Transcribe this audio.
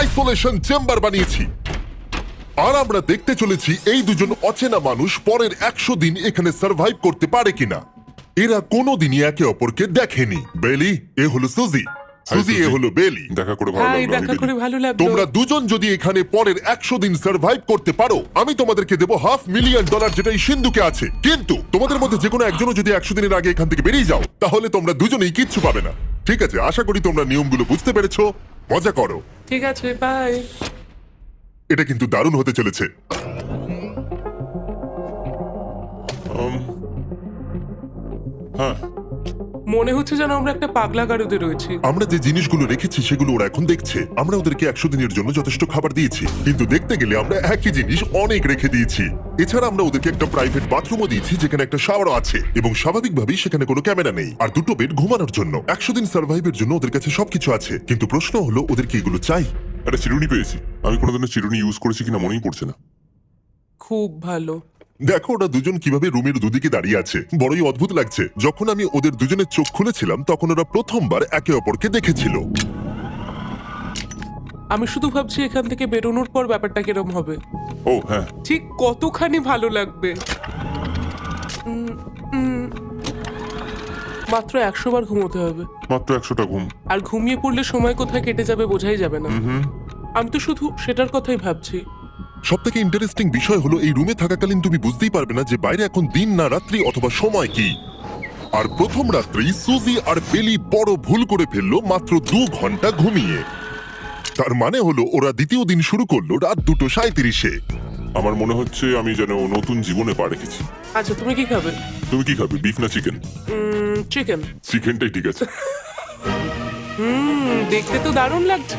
Isolation chamber বানিয়েছি। আর আমরা দেখতে চলেছি এই দুজন অচেনা মানুষ পরের 100 দিন এখানে সার্ভাইভ করতে পারে কিনা। এরা কোনোদিনই একে অপরকে দেখেনি। বেলি, এ হলো সুজি, সুজি এ হলো বেলি। দেখা করে ভালো হাই, লাগলো। দেখা করে ভালো লাগলো। তোমরা দুজন যদি এখানে পরের 100 দিন সার্ভাইভ করতে পারো, আমি তোমাদেরকে দেবো $500,000, যেটা এই সিন্ধুকে আছে। কিন্তু তোমাদের মধ্যে যে কোনো একজনও যদি 100 দিনের আগে এখান থেকে বেরিয়ে যাও, তাহলে তোমরা দুজনেই কিচ্ছু পাবে না। ঠিক আছে, আশা করি তোমরা নিয়মগুলো বুঝতে পেরেছো। মজা করো। ঠিক আছে, বাই। এটা কিন্তু দারুণ হতে চলেছে। হ্যাঁ, মনে হচ্ছে যেন আমরা একটা পাগলা গারদে রয়েছি। আমরা যে জিনিসগুলো রেখেছি সেগুলো ওরা এখন দেখছে। আমরা ওদেরকে 100 দিনের জন্য যথেষ্ট খাবার দিয়েছি, কিন্তু দেখতে গেলে আমরা একই জিনিস অনেক রেখে দিয়েছি। এছাড়া আমরা ওদেরকে একটা প্রাইভেট বাথরুমও দিয়েছি, যেখানে একটা শাওয়ারও আছে, এবং স্বাভাবিকভাবেই সেখানে কোনো ক্যামেরা নেই, আর দুটো বেড ঘুমানোর জন্য। 100 দিন সার্ভাইভের জন্য ওদের কাছে সবকিছু আছে, কিন্তু প্রশ্ন হলো ওদের কি এগুলো চাই। একটা চিরুনি পেয়েছি। আমি কোনোদিনও চিরুনি ইউজ করেছি কিনা মনেই পড়ছে না। খুব ভালো। দেখো ওরা দুজন কিভাবে রুমের দুদিকে দাঁড়িয়ে আছে, বড়ই অদ্ভুত লাগছে। যখন আমি ওদের দুজনের চোখ খুলেছিলাম, তখন ওরা প্রথমবার একে অপরকে দেখেছিল। আমি শুধু ভাবছি এখান থেকে বেরোনোর পর ব্যাপারটা কিরম হবে। ও হ্যাঁ, ঠিক কতখানি ভালো লাগবে। মাত্র 100 বার ঘুমোতে হবে, মাত্র 100টা ঘুম। আর ঘুমিয়ে পড়লে সময় কোথায় কেটে যাবে বোঝাই যাবে না। আমি তো শুধু সেটার কথাই ভাবছি। সব থেকে ইন্টারেস্টিং বিষয় হলো, এই রুমে থাকাকালীন তুমি বুঝতেই পারবে না যে বাইরে এখন দিন না রাত্রি অথবা সময় কি। আর প্রথম রাত্রেই সুজি আর বেলি বড় ভুল করে ফেললো মাত্র 2 ঘন্টা ঘুমিয়ে। তার মানে হলো ওরা দ্বিতীয় দিন শুরু করলো রাত 2:37-এ। আমার মনে হচ্ছে আমি যেন নতুন জীবনে পা রেখেছি। আচ্ছা, তুমি কি খাবে? তুমি কি খাবে, বিফ না চিকেন? চিকেন। চিকেনটাই ঠিক আছে। দেখতে তো দারুণ লাগছে।